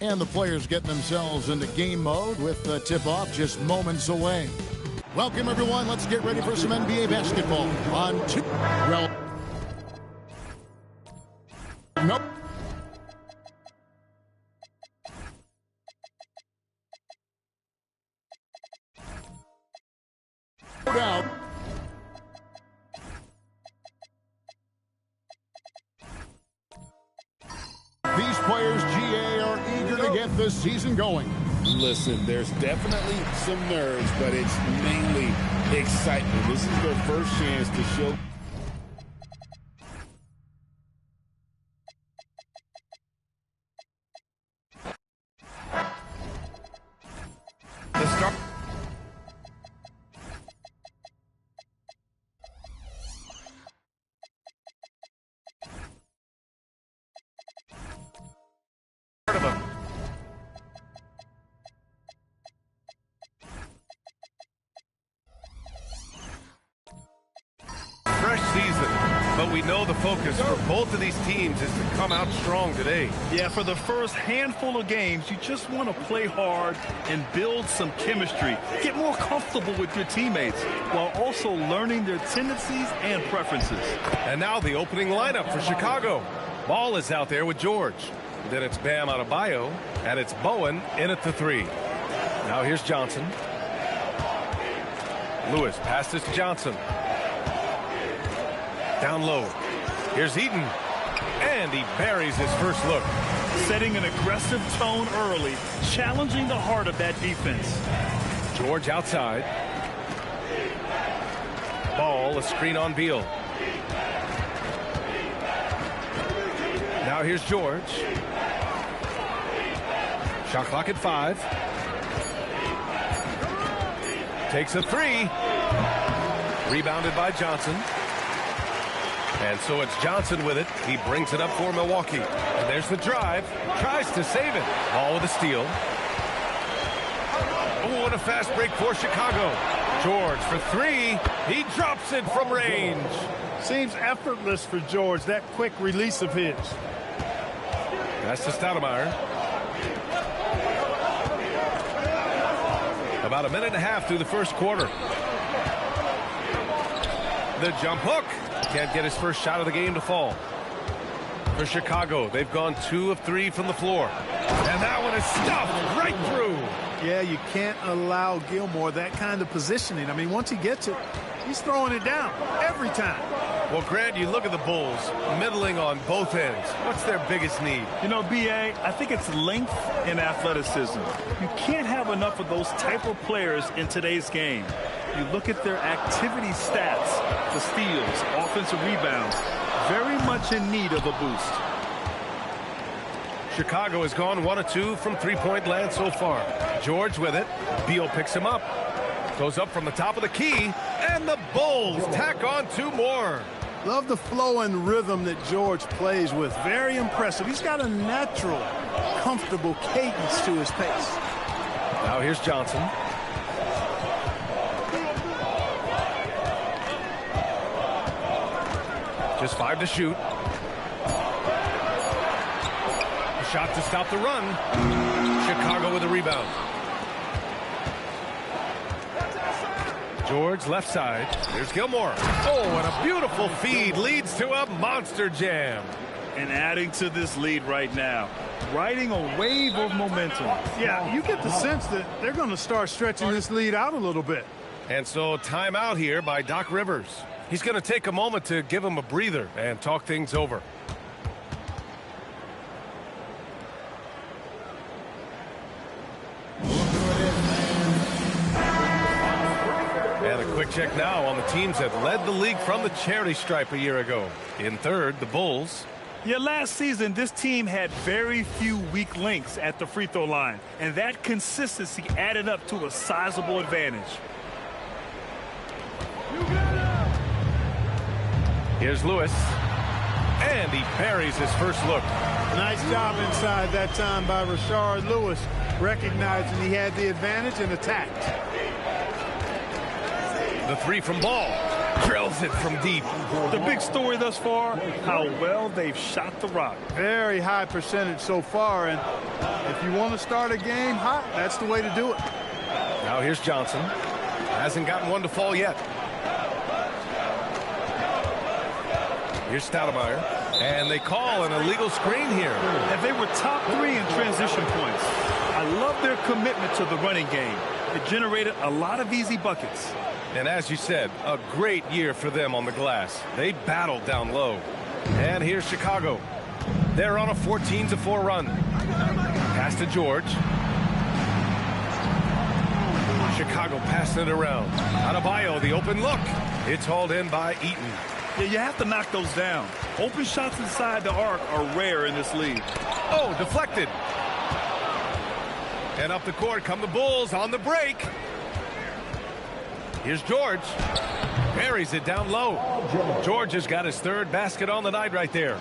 And the players getting themselves into game mode with the tip-off just moments away. Welcome, everyone. Let's get ready for some NBA basketball on two. Well, nope. Out. These players, GA, are eager to get this season going. Listen, there's definitely some nerves, but it's mainly excitement. This is their first chance to show. Fresh season, but we know the focus for both of these teams is to come out strong today. Yeah, for the first handful of games, you just want to play hard and build some chemistry. Get more comfortable with your teammates while also learning their tendencies and preferences. And now the opening lineup for Chicago. Ball is out there with George. Then it's Bam Adebayo, and it's Bowen in at the three. Now here's Johnson. Lewis passes to Johnson. Down low. Here's Eaton. And he buries his first look. Setting an aggressive tone early, challenging the heart of that defense. George outside. Ball, a screen on Beal. Now here's George. Shot clock at 5. Takes a three. Rebounded by Johnson. And so it's Johnson with it. He brings it up for Milwaukee. And there's the drive. Tries to save it. Ball with a steal. Oh, and a fast break for Chicago. George for three. He drops it from range. Seems effortless for George, that quick release of his. That's to Stoudemire. About a minute and a half through the first quarter. The jump hook. Can't get his first shot of the game to fall. For Chicago, they've gone 2 of 3 from the floor. And that one is stuffed right through. Yeah, you can't allow Gilmore that kind of positioning. I mean, once he gets it, he's throwing it down every time. Well, Grant, you look at the Bulls, middling on both ends. What's their biggest need? You know, B.A., I think it's length and athleticism. You can't have enough of those type of players in today's game. You look at their activity stats, the steals, offensive rebounds, very much in need of a boost. Chicago has gone 1 of 2 from three-point land so far. George with it. Beal picks him up. Goes up from the top of the key, and the Bulls tack on 2 more. Love the flow and rhythm that George plays with. Very impressive. He's got a natural, comfortable cadence to his pace. Now here's Johnson. Just 5 to shoot. A shot to stop the run. Chicago with a rebound. George left side. There's Gilmore. Oh, and a beautiful feed leads to a monster jam. And adding to this lead right now, riding a wave of momentum. Yeah, you get the sense that they're going to start stretching this lead out a little bit. And so timeout here by Doc Rivers. He's going to take a moment to give him a breather and talk things over. And a quick check now on the teams that led the league from the charity stripe a year ago. In third, the Bulls. Yeah, last season, this team had very few weak links at the free throw line, and that consistency added up to a sizable advantage. Here's Lewis, and he buries his first look. Nice job inside that time by Rashard Lewis, recognizing he had the advantage and attacked. The three from Ball. Drills it from deep. The big story thus far, how well they've shot the rock. Very high percentage so far, and if you want to start a game hot, that's the way to do it. Now here's Johnson. Hasn't gotten one to fall yet. Here's Stoudemire. And they call an illegal screen here. And they were top 3 in transition points. I love their commitment to the running game. It generated a lot of easy buckets. And as you said, a great year for them on the glass. They battled down low. And here's Chicago. They're on a 14-4 run. Pass to George. Chicago passing it around. Adebayo, the open look. It's hauled in by Eaton. Yeah, you have to knock those down. Open shots inside the arc are rare in this league. Oh, deflected. And up the court come the Bulls on the break. Here's George. Buries it down low. George has got his 3rd basket on the night right there.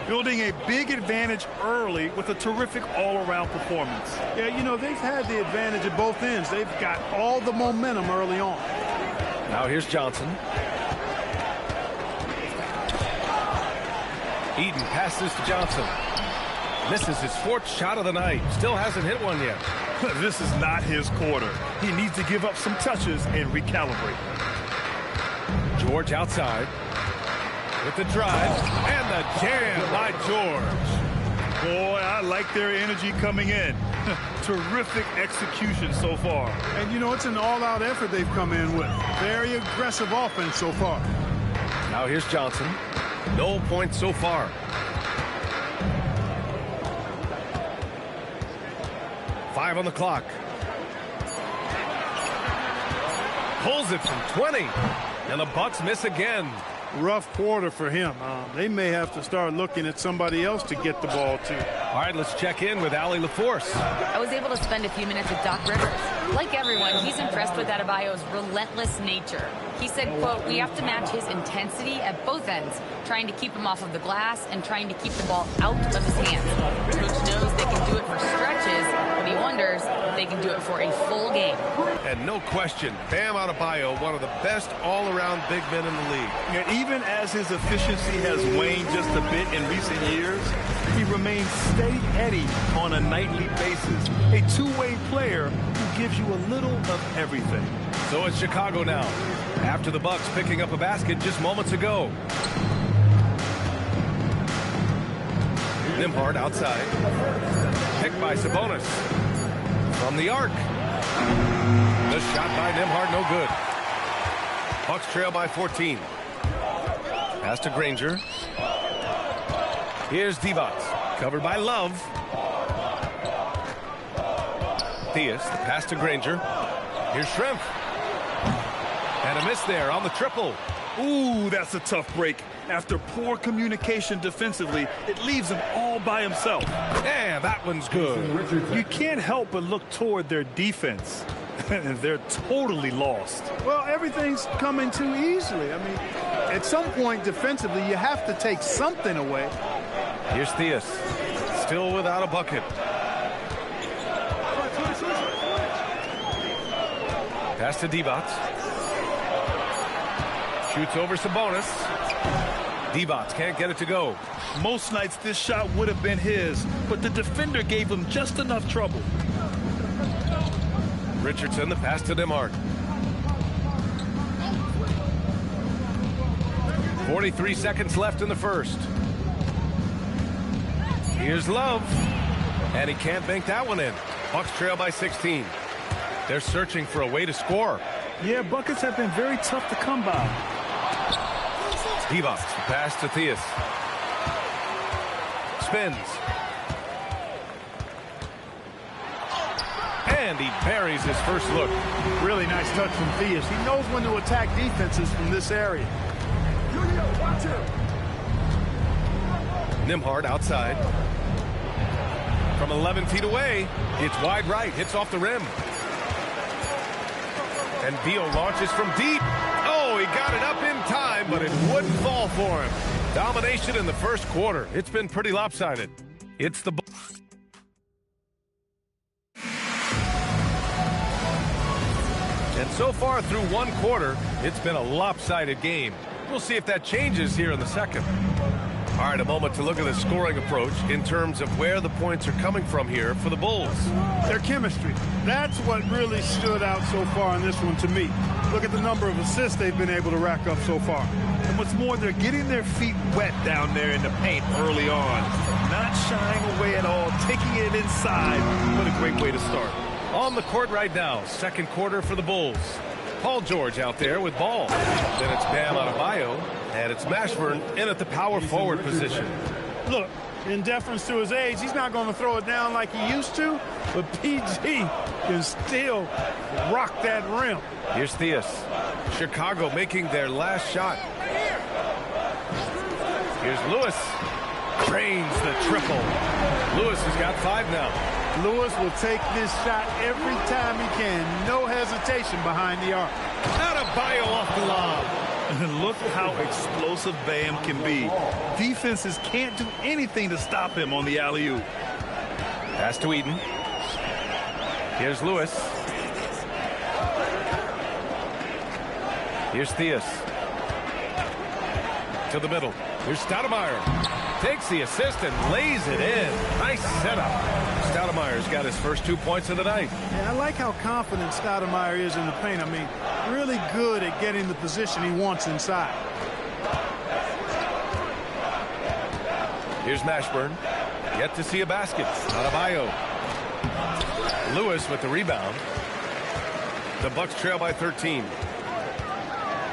Building a big advantage early with a terrific all-around performance. Yeah, you know, they've had the advantage at both ends. They've got all the momentum early on. Now here's Johnson. Eden passes to Johnson. Misses his 4th shot of the night. Still hasn't hit one yet. This is not his quarter. He needs to give up some touches and recalibrate. George outside. With the drive. And the jam by George. Boy, I like their energy coming in. Terrific execution so far. And, you know, it's an all-out effort they've come in with. Very aggressive offense so far. Now here's Johnson. No points so far. Five on the clock. Pulls it from 20. And the Bucks miss again. Rough quarter for him. They may have to start looking at somebody else to get the ball to. All right, let's check in with Allie LaForce. I was able to spend a few minutes with Doc Rivers. Like everyone, he's impressed with Adebayo's relentless nature. He said, quote, "We have to match his intensity at both ends, trying to keep him off of the glass and trying to keep the ball out of his hands. Coach knows they can do it for stretches, but he wonders if they can do it for a full game." And no question, Bam Adebayo, one of the best all-around big men in the league. Yeah, even as his efficiency has waned just a bit in recent years, he remains steady Eddie on a nightly basis. A two-way player who gives you a little of everything. So it's Chicago now, after the Bucks picking up a basket just moments ago. Nembhard outside. Picked by Sabonis. From the arc. The shot by Nembhard, no good. Bucks trail by 14. Pass to Granger. Here's Divac, covered by Love. Theus, pass to Granger. Here's Shrimp. And a miss there on the triple. Ooh, that's a tough break. After poor communication defensively, it leaves him all by himself. Yeah, that one's good. You can't help but look toward their defense. They're totally lost. Well, everything's coming too easily. I mean, at some point defensively, you have to take something away. Here's Theus, still without a bucket. Pass to Divac. Shoots over Sabonis. Divac can't get it to go. Most nights this shot would have been his, but the defender gave him just enough trouble. Richardson, the pass to Nembhard. 43 seconds left in the first. Here's Love. And he can't bank that one in. Bucks trail by 16. They're searching for a way to score. Yeah, buckets have been very tough to come by. Divac, pass to Theus. Spins. And he buries his first look. Really nice touch from Theus. He knows when to attack defenses from this area. Nembhard outside. From 11 feet away, it's wide right, hits off the rim. And Beal launches from deep. Oh, he got it up in time, but it wouldn't fall for him. Domination in the first quarter. It's been pretty lopsided. It's the And So far through one quarter, it's been a lopsided game. We'll see if that changes here in the second. All right, a moment to look at the scoring approach in terms of where the points are coming from here for the Bulls. Their chemistry. That's what really stood out so far in this one to me. Look at the number of assists they've been able to rack up so far. And what's more, they're getting their feet wet down there in the paint early on. Not shying away at all, taking it inside. What a great way to start. On the court right now, second quarter for the Bulls. Paul George out there with ball. Then it's Bam Adebayo, and it's Mashburn in at the power forward position. Look, in deference to his age, he's not going to throw it down like he used to, but PG can still rock that rim. Here's Theus. Chicago making their last shot. Here's Lewis. Drains the triple. Lewis has got 5 now. Lewis will take this shot every time he can. No hesitation behind the arc. Adebayo off the lob. And look how explosive Bam can be. Defenses can't do anything to stop him on the alley-oop. Pass to Eden. Here's Lewis. Here's Theus. To the middle. Here's Stoudemire. Takes the assist and lays it in. Nice setup. Stoudemire's got his first 2 points of the night. Yeah, I like how confident Stoudemire is in the paint. I mean, really good at getting the position he wants inside. Here's Mashburn. Yet to see a basket. Adebayo. Lewis with the rebound. The Bucks trail by 13.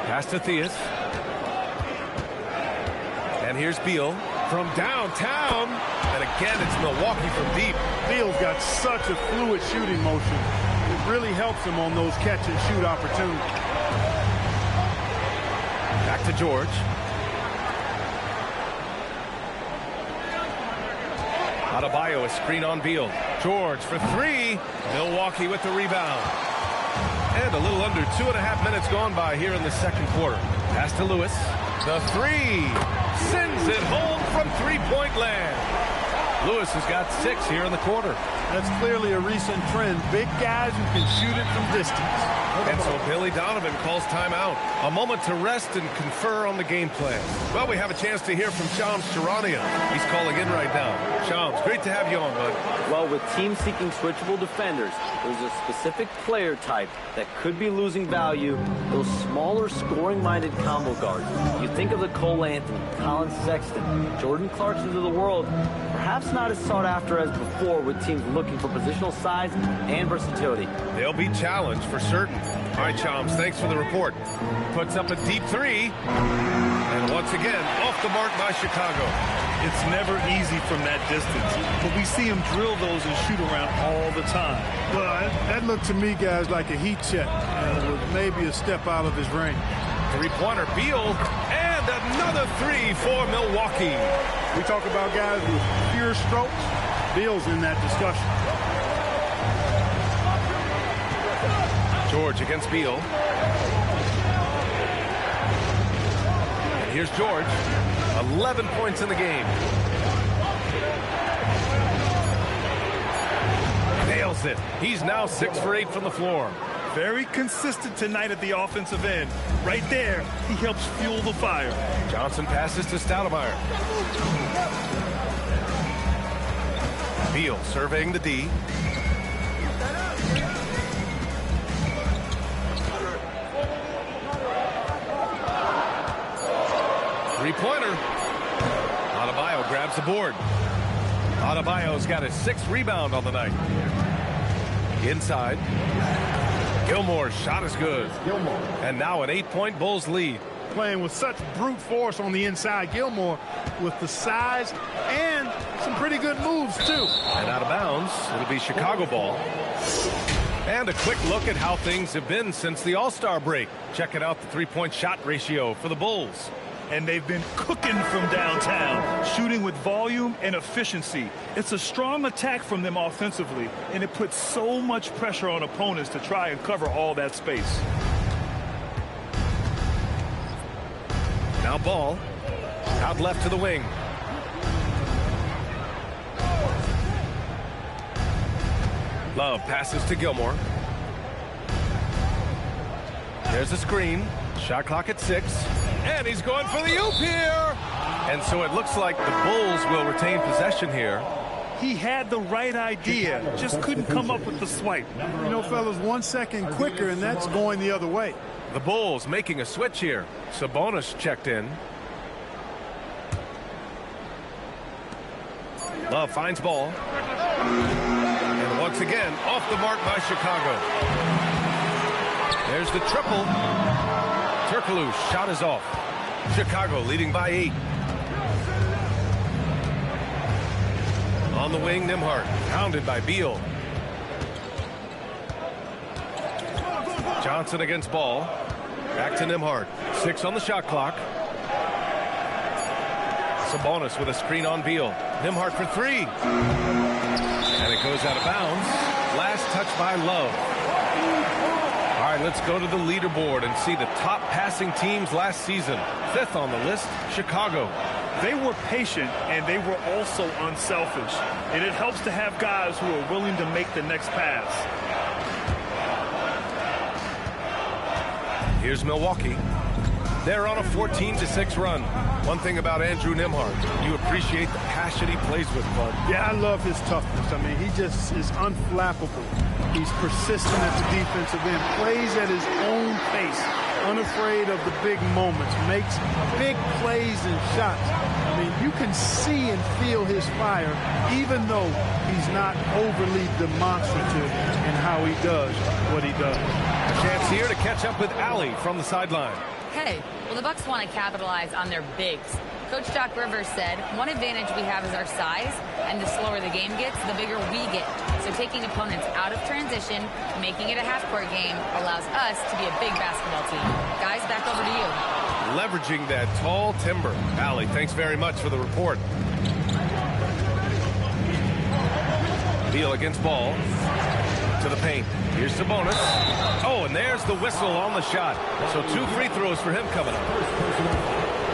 Pass to Theus. And here's Beal from downtown. And again, it's Milwaukee from deep. Beal's got such a fluid shooting motion. It really helps him on those catch-and-shoot opportunities. Back to George. Adebayo, a screen on Beal. George for 3. Milwaukee with the rebound. And a little under 2.5 minutes gone by here in the second quarter. Pass to Lewis. The 3. Sends it home from three-point land. Lewis has got 6 here in the quarter. That's clearly a recent trend. Big guys who can shoot it from distance. And so Billy Donovan calls timeout. A moment to rest and confer on the game plan. Well, we have a chance to hear from Shams Charania. He's calling in right now. Shams, great to have you on, bud. Well, with teams seeking switchable defenders, there's a specific player type that could be losing value, those smaller scoring-minded combo guards. You think of the Cole Anthony, Colin Sexton, Jordan Clarksons of the world, perhaps not as sought after as before with teams looking for positional size and versatility. They'll be challenged for certain. All right, Shams, thanks for the report. Puts up a deep 3. And once again, off the mark by Chicago. It's never easy from that distance, but we see him drill those and shoot around all the time. Well, that looked to me, guys, like a heat check. With maybe a step out of his range. Three-pointer, Beal, and another 3 for Milwaukee. We talk about guys with pure strokes. Beal's in that discussion. George against Beal. And here's George. 11 points in the game. Nails it. He's now 6 for 8 from the floor. Very consistent tonight at the offensive end. Right there, he helps fuel the fire. Johnson passes to Stoudemire. Beal surveying the D. Three-pointer. Adebayo grabs the board. Adebayo's got his 6th rebound on the night. Inside. Gilmore's shot is good. Gilmore. And now an 8-point Bulls lead. Playing with such brute force on the inside. Gilmore with the size and some pretty good moves, too. And out of bounds, it'll be Chicago ball. And a quick look at how things have been since the All-Star break. Checking out the 3-point shot ratio for the Bulls. And they've been cooking from downtown, shooting with volume and efficiency. It's a strong attack from them offensively, and it puts so much pressure on opponents to try and cover all that space. Now ball. Out left to the wing. Love passes to Gilmore. There's a screen. Shot clock at 6. And he's going for the oop here. And so it looks like the Bulls will retain possession here. He had the right idea, just couldn't come up with the swipe. You know, fellas, 1 second quicker, and that's going the other way. The Bulls making a switch here. Sabonis checked in. Love finds ball. And once again, off the mark by Chicago. There's the triple. Turkoglu's shot is off. Chicago leading by 8. On the wing, Nembhard, pounded by Beal. Johnson against Ball. Back to Nembhard. 6 on the shot clock. Sabonis with a screen on Beal. Nembhard for 3. And it goes out of bounds. Last touch by Love. All right, let's go to the leaderboard and see the top passing teams last season. 5th on the list, Chicago. They were patient, and they were also unselfish. And it helps to have guys who are willing to make the next pass. Here's Milwaukee. They're on a 14-6 run. One thing about Andrew Nembhard, you appreciate the passion he plays with, bud. Yeah, I love his toughness. I mean, he just is unflappable. He's persistent at the defensive end, plays at his own pace, unafraid of the big moments, makes big plays and shots. I mean, you can see and feel his fire, even though he's not overly demonstrative in how he does what he does. A chance here to catch up with Allie from the sideline. Hey, well, the Bucks want to capitalize on their bigs. Coach Doc Rivers said, one advantage we have is our size, and the slower the game gets, the bigger we get. So taking opponents out of transition, making it a half-court game, allows us to be a big basketball team. Guys, back over to you. Leveraging that tall timber. Allie, thanks very much for the report. Beal against Ball. To the paint. Here's Sabonis. Oh, and there's the whistle on the shot. So 2 free throws for him coming up.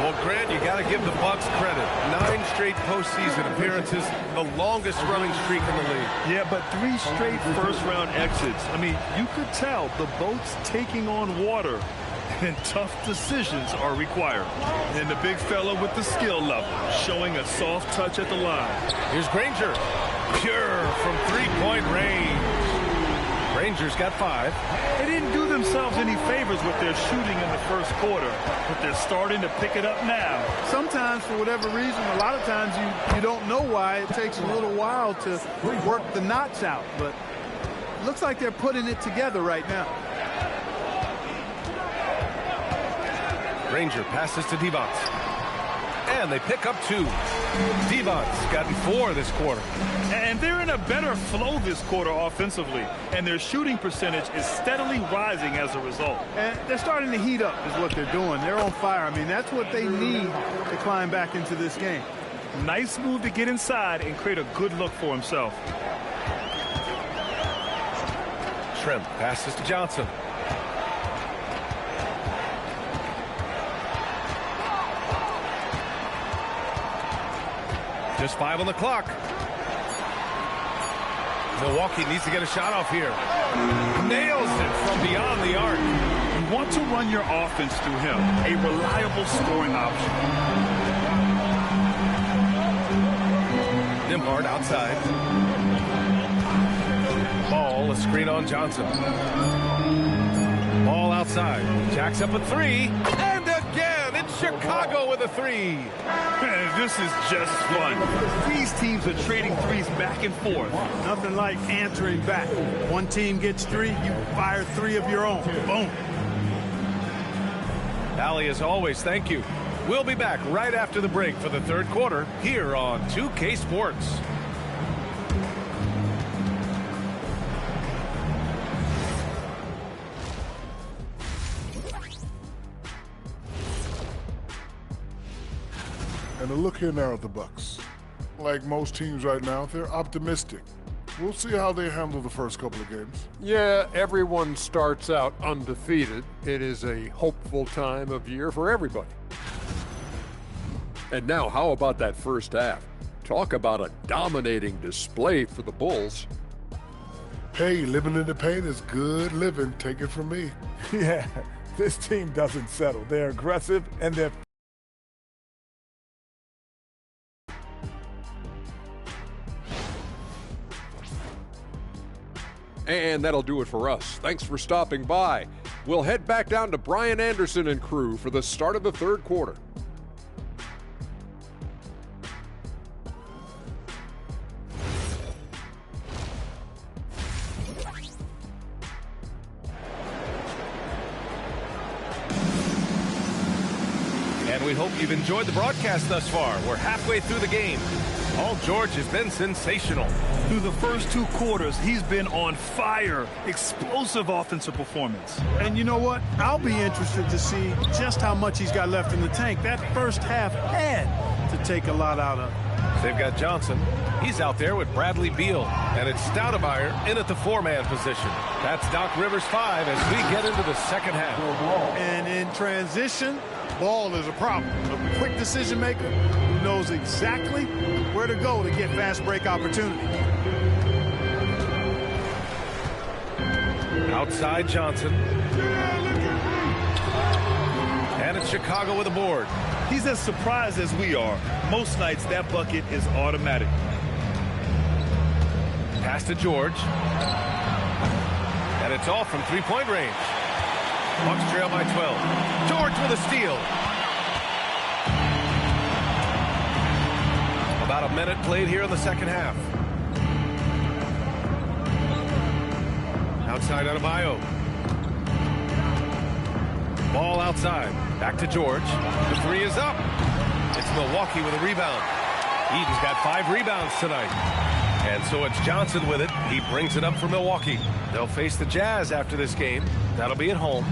Well, Grant, you got to give the Bucks credit. 9 straight postseason appearances, the longest running streak in the league. Yeah, but 3 straight first-round exits. I mean, you could tell the boat's taking on water, and tough decisions are required. And the big fella with the skill level, showing a soft touch at the line. Here's Granger. Pure from 3-point range. Rangers got 5. They didn't do themselves any favors with their shooting in the first quarter, but they're starting to pick it up now. Sometimes, for whatever reason, a lot of times you don't know why. It takes a little while to work the knots out, but it looks like they're putting it together right now. Granger passes to Devons. And they pick up 2. Devons gotten 4 this quarter. And they're in a better flow this quarter offensively, and their shooting percentage is steadily rising as a result. And they're starting to heat up is what they're doing. They're on fire. I mean, that's what they need to climb back into this game. Nice move to get inside and create a good look for himself. Trim passes to Johnson. Just 5 on the clock. Milwaukee needs to get a shot off here. Nails it from beyond the arc. You want to run your offense through him, a reliable scoring option. Nembhard outside. Ball, a screen on Johnson. Ball outside. Jacks up a 3. And again, it's Chicago with a 3. This is just fun. These teams are trading threes back and forth. Nothing like answering back. One team gets 3, you fire 3 of your own. Boom. Allie, as always, thank you. We'll be back right after the break for the 3rd quarter here on 2K Sports. And a look here now at the Bucks. Like most teams right now, they're optimistic. We'll see how they handle the first couple of games. Yeah, everyone starts out undefeated. It is a hopeful time of year for everybody. And now, how about that first half? Talk about a dominating display for the Bulls. Hey, living in the paint is good living. Take it from me. Yeah, This team doesn't settle. They're aggressive and they're And that'll do it for us. Thanks for stopping by. We'll head back down to Brian Anderson and crew for the start of the third quarter. And we hope you've enjoyed the broadcast thus far. We're halfway through the game. Paul George has been sensational. Through the first 2 quarters, he's been on fire. Explosive offensive performance. And you know what? I'll be interested to see just how much he's got left in the tank. That first half had to take a lot out of. They've got Johnson. He's out there with Bradley Beal. And it's Stoudemire in at the 4-man position. That's Doc Rivers 5 as we get into the second half. And in transition, Ball is a problem. A quick decision maker who knows exactly where to go to get fast break opportunity. Outside Johnson. And it's Chicago with a board. He's as surprised as we are. Most nights that bucket is automatic. Pass to George. And it's off from 3-point range. Bucks trail by 12. George with a steal. About a minute played here in the second half. Outside Adebayo. Ball outside. Back to George. The 3 is up. It's Milwaukee with a rebound. Eden's got 5 rebounds tonight. And so it's Johnson with it. He brings it up for Milwaukee. They'll face the Jazz after this game. That'll be at home.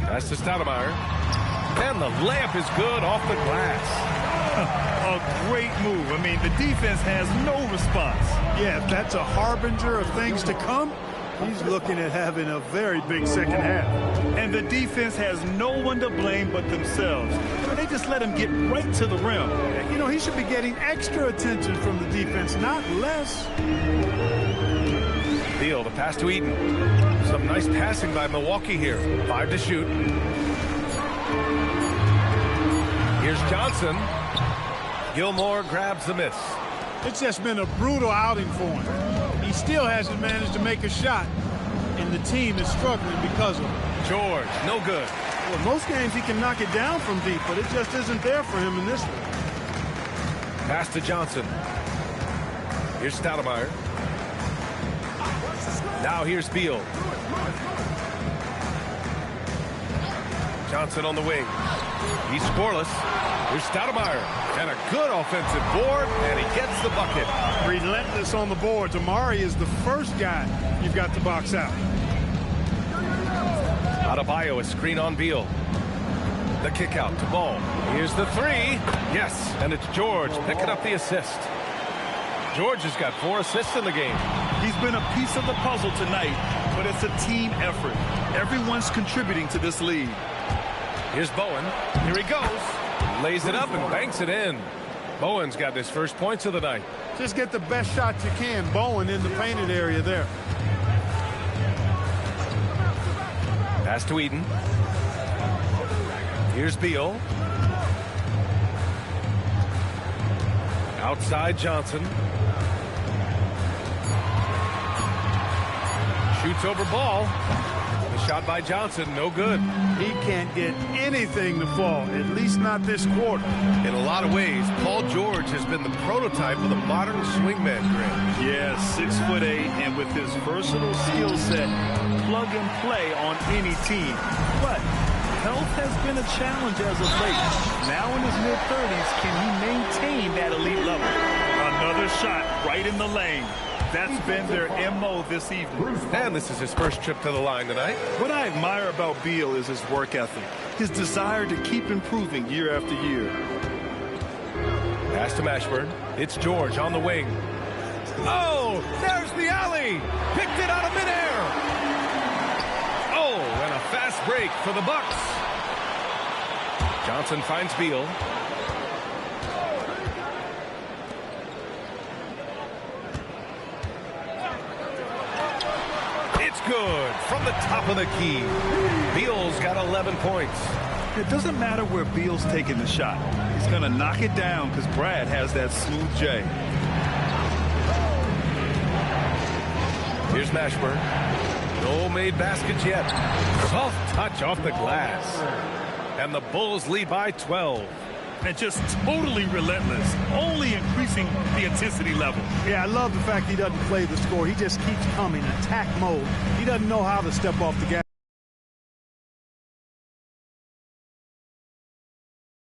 Pass to Stoudemire. And the layup is good off the glass. A great move. I mean, the defense has no response. Yeah, if that's a harbinger of things to come, he's looking at having a very big second half. And the defense has no one to blame but themselves. They just let him get right to the rim. You know, he should be getting extra attention from the defense, not less. Beal, the pass to Eden. Some nice passing by Milwaukee here. 5 to shoot. Here's Johnson. Gilmore grabs the miss. It's just been a brutal outing for him. He still hasn't managed to make a shot, and the team is struggling because of it. George, no good. Well, most games he can knock it down from deep, but it just isn't there for him in this one. Pass to Johnson. Here's Stoudemire. Now here's Beal. Johnson on the wing. He's scoreless. Here's Stoudemire. And a good offensive board, and he gets the bucket. Relentless on the boards. Amari is the first guy you've got to box out. Adebayo, a screen on Beal. The kick out to Ball. Here's the 3. Yes, and it's George picking up the assist. George has got 4 assists in the game. He's been a piece of the puzzle tonight, but it's a team effort. Everyone's contributing to this lead. Here's Bowen. Here he goes. Lays it up and banks it in. Bowen's got his first points of the night. Just get the best shot you can. Bowen in the painted area there. Pass to Eden. Here's Beal. Outside Johnson. Shoots over Ball. The shot by Johnson, no good. He can't get anything to fall, at least not this quarter. In a lot of ways, Paul George has been the prototype of the modern swingman, Grant. Yeah, 6'8", and with his versatile skill set, plug and play on any team. But health has been a challenge as of late. Now in his mid-30s, can he maintain that elite level? Another shot right in the lane. That's been their MO this evening. And this is his first trip to the line tonight. What I admire about Beal is his work ethic, his desire to keep improving year after year. Pass to Mashburn. It's George on the wing. Oh, there's the alley. Picked it out of midair. Oh, and a fast break for the Bucks. Johnson finds Beal. It's good from the top of the key. Beal's got 11 points. It doesn't matter where Beal's taking the shot. He's going to knock it down because Brad has that smooth J. Here's Mashburn. No made baskets yet. Soft touch off the glass. And the Bulls lead by 12. And just totally relentless, only increasing the intensity level. Yeah, I love the fact he doesn't play the score. He just keeps coming, attack mode. He doesn't know how to step off the gas.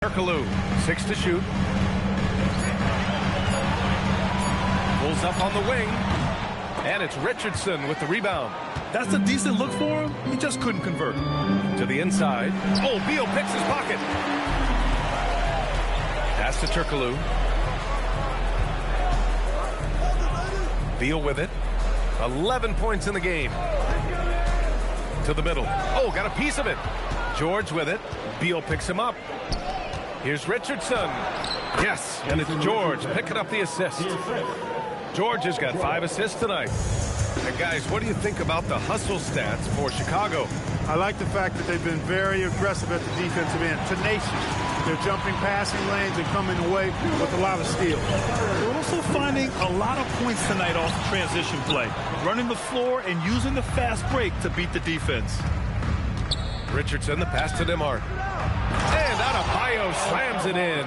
Turkoglu, 6 to shoot. Pulls up on the wing. And it's Richardson with the rebound. That's a decent look for him. He just couldn't convert. To the inside. Oh, Beal picks his pocket. Pass to Turkoglu. Beal with it. 11 points in the game. To the middle. Oh, got a piece of it. George with it. Beal picks him up. Here's Richardson. Yes, and it's George picking up the assist. George has got 5 assists tonight. And guys, what do you think about the hustle stats for Chicago? I like the fact that they've been very aggressive at the defensive end. Tenacious. They're jumping passing lanes and coming away with a lot of steals. They're also finding a lot of points tonight off transition play. Running the floor and using the fast break to beat the defense. Richardson, the pass to Nembhard. And Adebayo slams it in.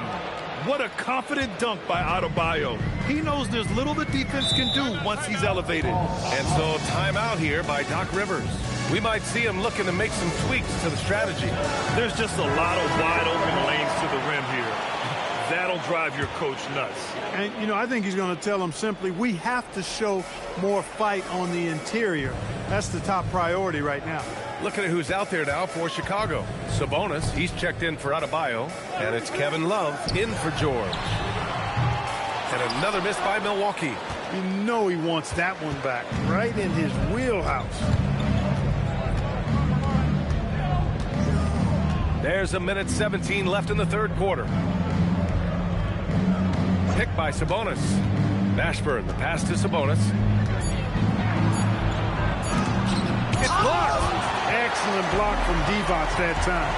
What a confident dunk by Adebayo. He knows there's little the defense can do once he's elevated. And so timeout here by Doc Rivers. We might see him looking to make some tweaks to the strategy. There's just a lot of wide open lanes to the rim here. That'll drive your coach nuts. And, you know, I think he's going to tell them simply, we have to show more fight on the interior. That's the top priority right now. Looking at who's out there now for Chicago. Sabonis, he's checked in for Adebayo. And it's Kevin Love in for George. And another miss by Milwaukee. You know he wants that one back, right in his wheelhouse. There's a minute 17 left in the third quarter. Picked by Sabonis. Mashburn, the pass to Sabonis. It's blocked. Excellent block from Divac that time.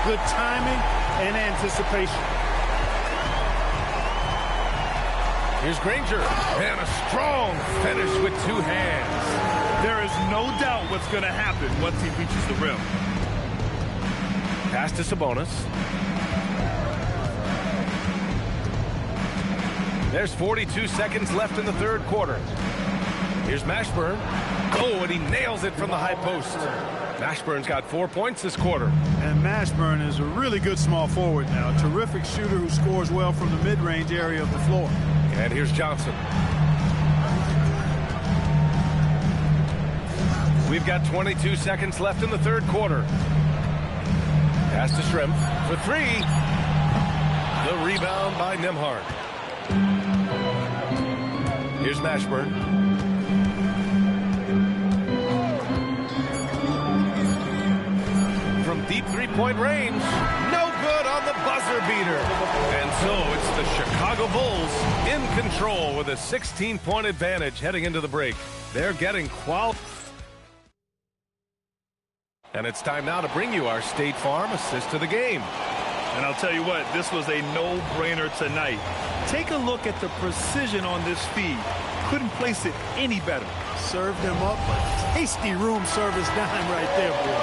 Good timing and anticipation. Here's Granger. And a strong finish with 2 hands. There is no doubt what's going to happen once he reaches the rim. Pass to Sabonis. There's 42 seconds left in the third quarter. Here's Mashburn. Oh, and he nails it from the high post. Mashburn's got 4 points this quarter. And Mashburn is a really good small forward now. A terrific shooter who scores well from the mid-range area of the floor. And here's Johnson. We've got 22 seconds left in the third quarter. Pass to Shrimp for 3. The rebound by Nembhard. Here's Mashburn. From deep three-point range. No good on the buzzer beater. And so it's the Chicago Bulls in control with a 16-point advantage heading into the break. They're getting quality. And it's time now to bring you our State Farm assist of the game. And I'll tell you what, this was a no-brainer tonight. Take a look at the precision on this feed. Couldn't place it any better. Served him up a tasty room service dime right there, boy.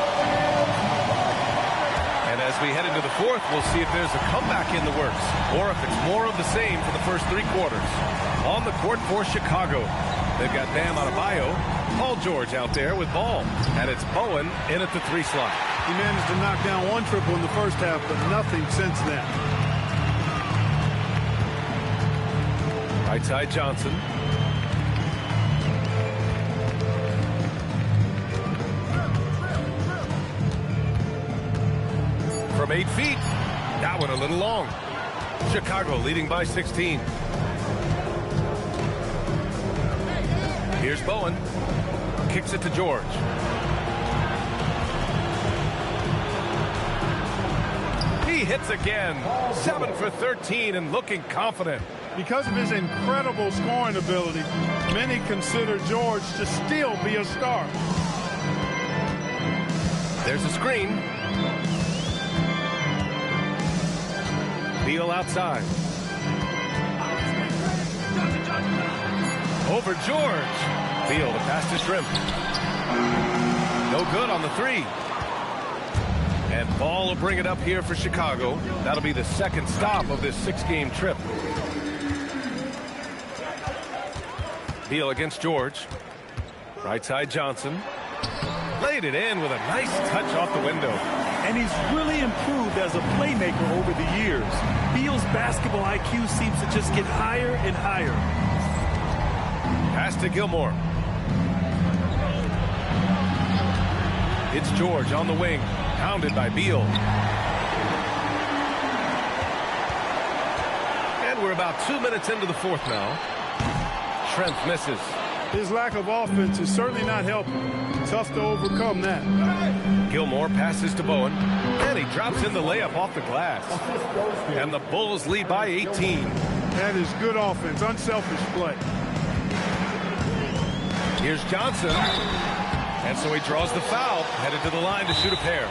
And as we head into the fourth, we'll see if there's a comeback in the works or if it's more of the same for the first 3 quarters. On the court for Chicago, they've got Bam Adebayo, Paul George out there with ball, and it's Bowen in at the 3 slot. He managed to knock down 1 triple in the first half, but nothing since then. Right side Johnson. From 8 feet. That one a little long. Chicago leading by 16. Here's Bowen. Kicks it to George. He hits again. 7 for 13 and looking confident. Because of his incredible scoring ability, many consider George to still be a star. There's a screen. Beal outside. Over George. Beal, the pass to Shrimp. No good on the three. And Ball will bring it up here for Chicago. That'll be the second stop of this 6-game trip. Beal against George. Right side Johnson. Laid it in with a nice touch off the window. And he's really improved as a playmaker over the years. Beal's basketball IQ seems to just get higher and higher. Pass to Gilmore. It's George on the wing. Pounded by Beal. And we're about 2 minutes into the fourth now. Trent misses. His lack of offense is certainly not helping. Tough to overcome that. Gilmore passes to Bowen. And he drops in the layup off the glass. And the Bulls lead by 18. That is good offense, unselfish play. Here's Johnson. And so he draws the foul, headed to the line to shoot a pair.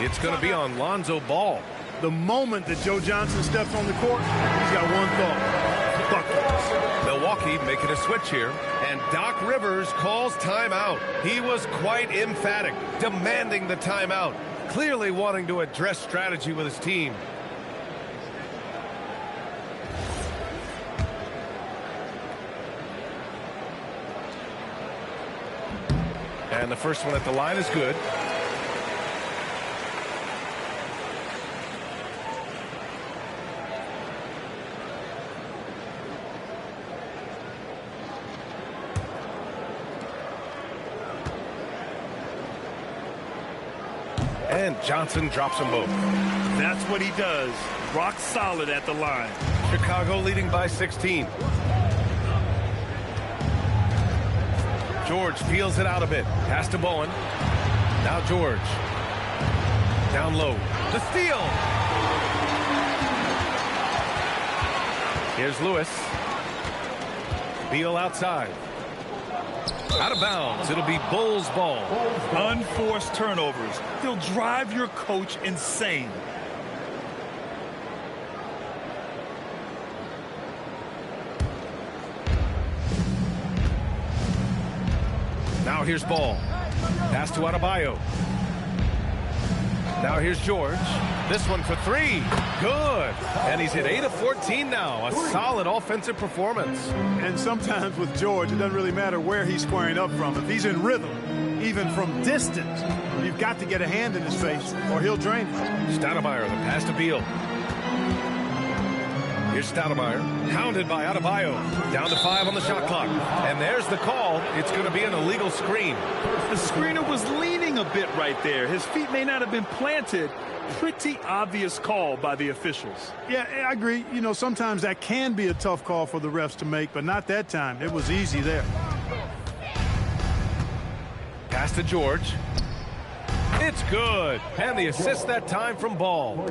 It's going to be on Lonzo Ball. The moment that Joe Johnson steps on the court, he's got one thought: buckets. Milwaukee making a switch here, and Doc Rivers calls timeout. He was quite emphatic, demanding the timeout, clearly wanting to address strategy with his team. And the first one at the line is good. And Johnson drops them both. That's what he does. Rock solid at the line. Chicago leading by 16. George peels it out a bit. Pass to Bowen. Now George. Down low. The steal. Here's Lewis. Beal outside. Out of bounds. It'll be Bulls ball. Unforced turnovers. They'll drive your coach insane. Now here's Ball. Pass to Adebayo. Now here's George. This one for three. Good. And he's at 8 of 14 now. A solid offensive performance. And sometimes with George, it doesn't really matter where he's squaring up from. If he's in rhythm, even from distance, you've got to get a hand in his face or he'll drain it. Stoudemire, the pass to Beal. Here's Stoudemire, hounded by Adebayo. Down to 5 on the shot clock. And there's the call. It's going to be an illegal screen. The screener was leaning a bit right there. His feet may not have been planted. Pretty obvious call by the officials. Yeah, I agree. You know, sometimes that can be a tough call for the refs to make, but not that time. It was easy there. Pass to George. It's good. And the assist that time from Ball.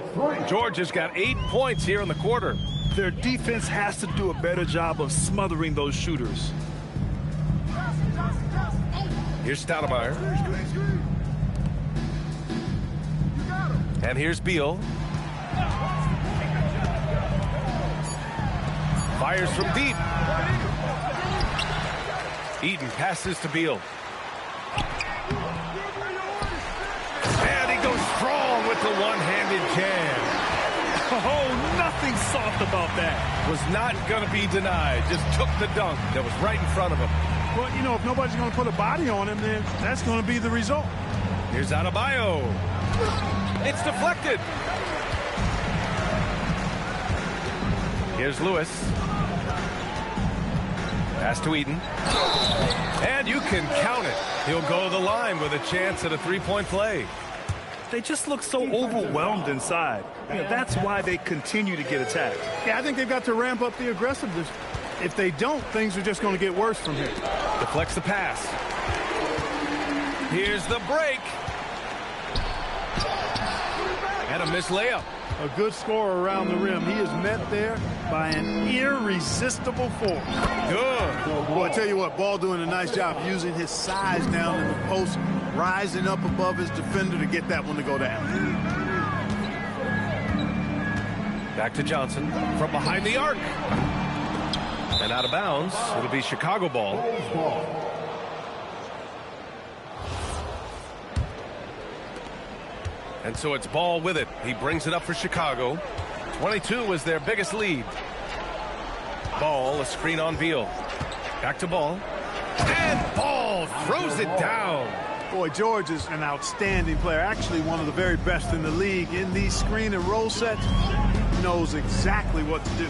George has got 8 points here in the quarter. Their defense has to do a better job of smothering those shooters. Here's Stoudemire. And here's Beal. Fires from deep. Eaton passes to Beal. And he goes strong with the one-handed jam. Oh, nothing soft about that. Was not going to be denied. Just took the dunk that was right in front of him. Well, you know, if nobody's going to put a body on him, then that's going to be the result. Here's Adebayo. It's deflected. Here's Lewis. Pass to Eaton. And you can count it. He'll go to the line with a chance at a three-point play. They just look so overwhelmed inside. You know, that's why they continue to get attacked. Yeah, I think they've got to ramp up the aggressiveness. If they don't, things are just going to get worse from here. Deflects the pass. Here's the break. And a missed layup. A good scorer around the rim. He is met there by an irresistible force. Good. Boy, I tell you what, Ball doing a nice job using his size down in the post, rising up above his defender to get that one to go down. Back to Johnson from behind the arc. And out of bounds. It'll be Chicago ball. And so it's Ball with it. He brings it up for Chicago. 22 is their biggest lead. Ball, a screen on Beal. Back to Ball. And Ball throws it down. Boy, George is an outstanding player. Actually, one of the very best in the league. In these screen and roll sets, he knows exactly what to do.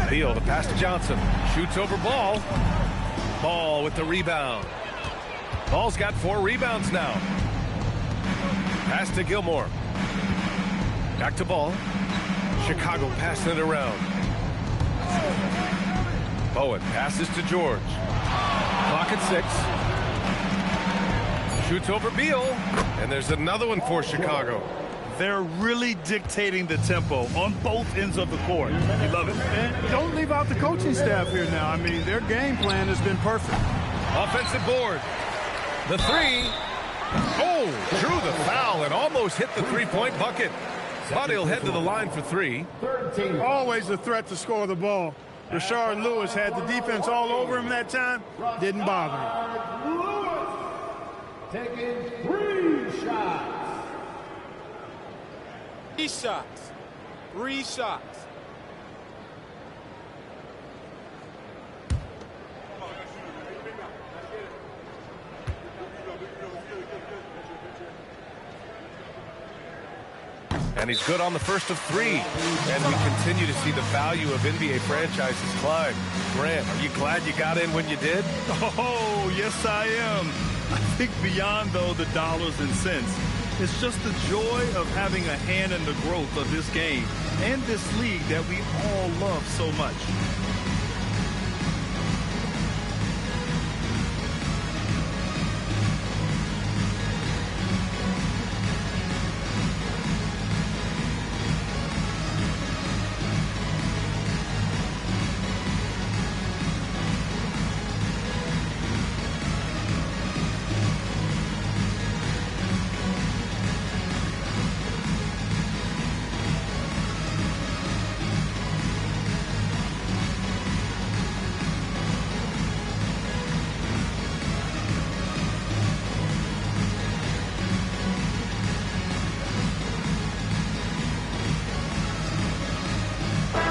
Beal, the pass to Johnson. Shoots over Ball. Ball with the rebound. Ball's got 4 rebounds now. Pass to Gilmore. Back to Ball. Chicago passing it around. Bowen passes to George. Clock at 6. Shoots over Beal. And there's another one for Chicago. They're really dictating the tempo on both ends of the court. You love it. And don't leave out the coaching staff here now. I mean, their game plan has been perfect. Offensive board. The 3. Oh, drew the foul and almost hit the 3-point bucket. But he'll head to the line for 3. Always a threat to score the ball. Rashard Lewis had the defense all over him that time. Didn't bother him. Taking 3 shots. 3 shots. 3 shots. And he's good on the first of 3. And we continue to see the value of NBA franchises climb. Grant, are you glad you got in when you did? Oh, yes, I am. I think beyond, though, the dollars and cents, it's just the joy of having a hand in the growth of this game and this league that we all love so much.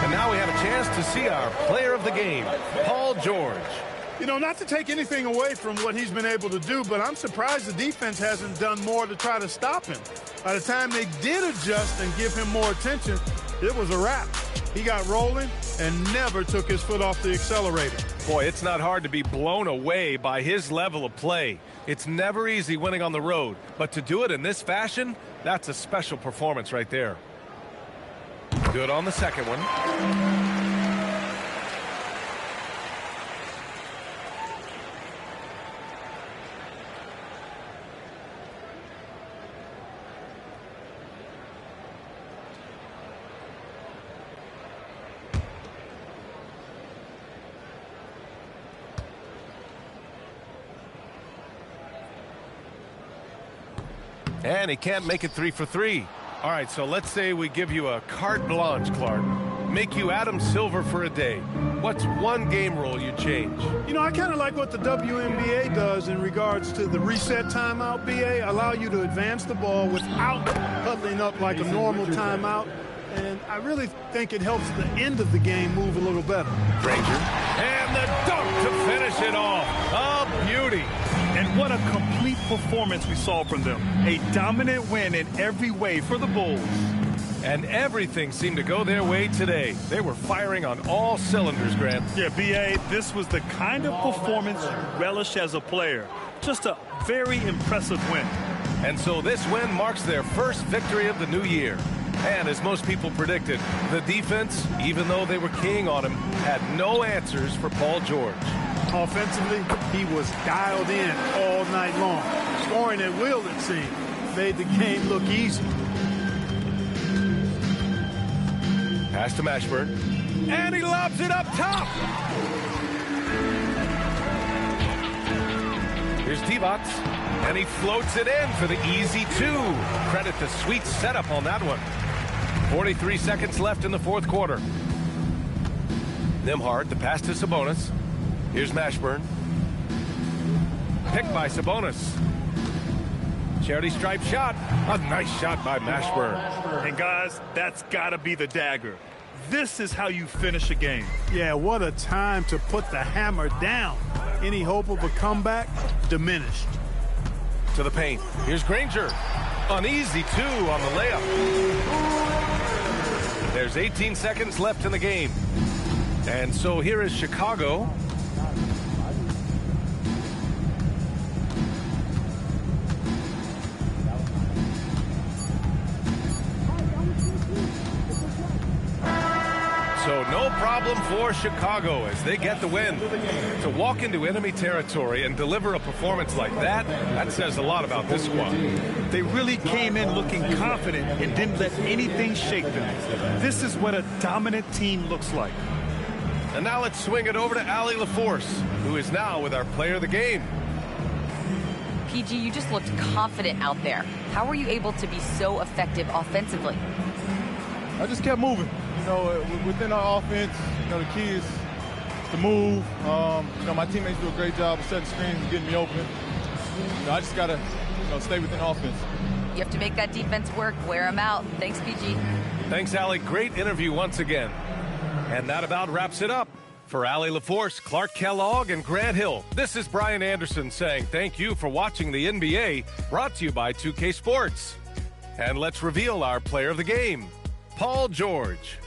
Now we have a chance to see our player of the game, Paul George. You know, not to take anything away from what he's been able to do, but I'm surprised the defense hasn't done more to try to stop him. By the time they did adjust and give him more attention, it was a wrap. He got rolling and never took his foot off the accelerator. Boy, it's not hard to be blown away by his level of play. It's never easy winning on the road, but to do it in this fashion, that's a special performance right there. Good on the second one. And he can't make it 3 for 3. All right, so let's say we give you a carte blanche, Clark. Make you Adam Silver for a day. What's one game rule you change? You know, I kind of like what the WNBA does in regards to the reset timeout, BA. Allow you to advance the ball without huddling up like a normal timeout. And I really think it helps the end of the game move a little better. Granger. And the dunk to finish it off. A beauty. And what a complete performance we saw from them. A dominant win in every way for the Bulls. And everything seemed to go their way today. They were firing on all cylinders, Grant. Yeah, B.A., this was the kind of performance you relish as a player. Just a very impressive win. And so this win marks their first victory of the new year. And as most people predicted, the defense, even though they were keying on him, had no answers for Paul George. Offensively, he was dialed in all night long, scoring at will, it seemed. made the game look easy. Pass to Mashburn. And he lobs it up top. Here's Divac. And he floats it in for the easy 2. Credit the sweet setup on that one. 43 seconds left in the fourth quarter. Nembhard, the pass to Sabonis. Here's Mashburn. Picked by Sabonis. Charity stripe shot. A nice shot by Mashburn. And guys, that's got to be the dagger. This is how you finish a game. Yeah, what a time to put the hammer down. Any hope of a comeback diminished. To the paint. Here's Granger. An easy 2 on the layup. There's 18 seconds left in the game. And so here is Chicago. So no problem for Chicago as they get the win. To walk into enemy territory and deliver a performance like that, that says a lot about this squad. They really came in looking confident and didn't let anything shake them. This is what a dominant team looks like. And now let's swing it over to Allie LaForce, who is now with our player of the game. PG, you just looked confident out there. How were you able to be so effective offensively? I just kept moving. You know, within our offense, you know, the key is to move. You know, my teammates do a great job of setting screens and getting me open. You know, I just got to, you know, stay within offense. You have to make that defense work. Wear them out. Thanks, PG. Thanks, Allie. Great interview once again. And that about wraps it up. For Allie LaForce, Clark Kellogg, and Grant Hill, this is Brian Anderson saying thank you for watching the NBA, brought to you by 2K Sports. And let's reveal our player of the game, Paul George.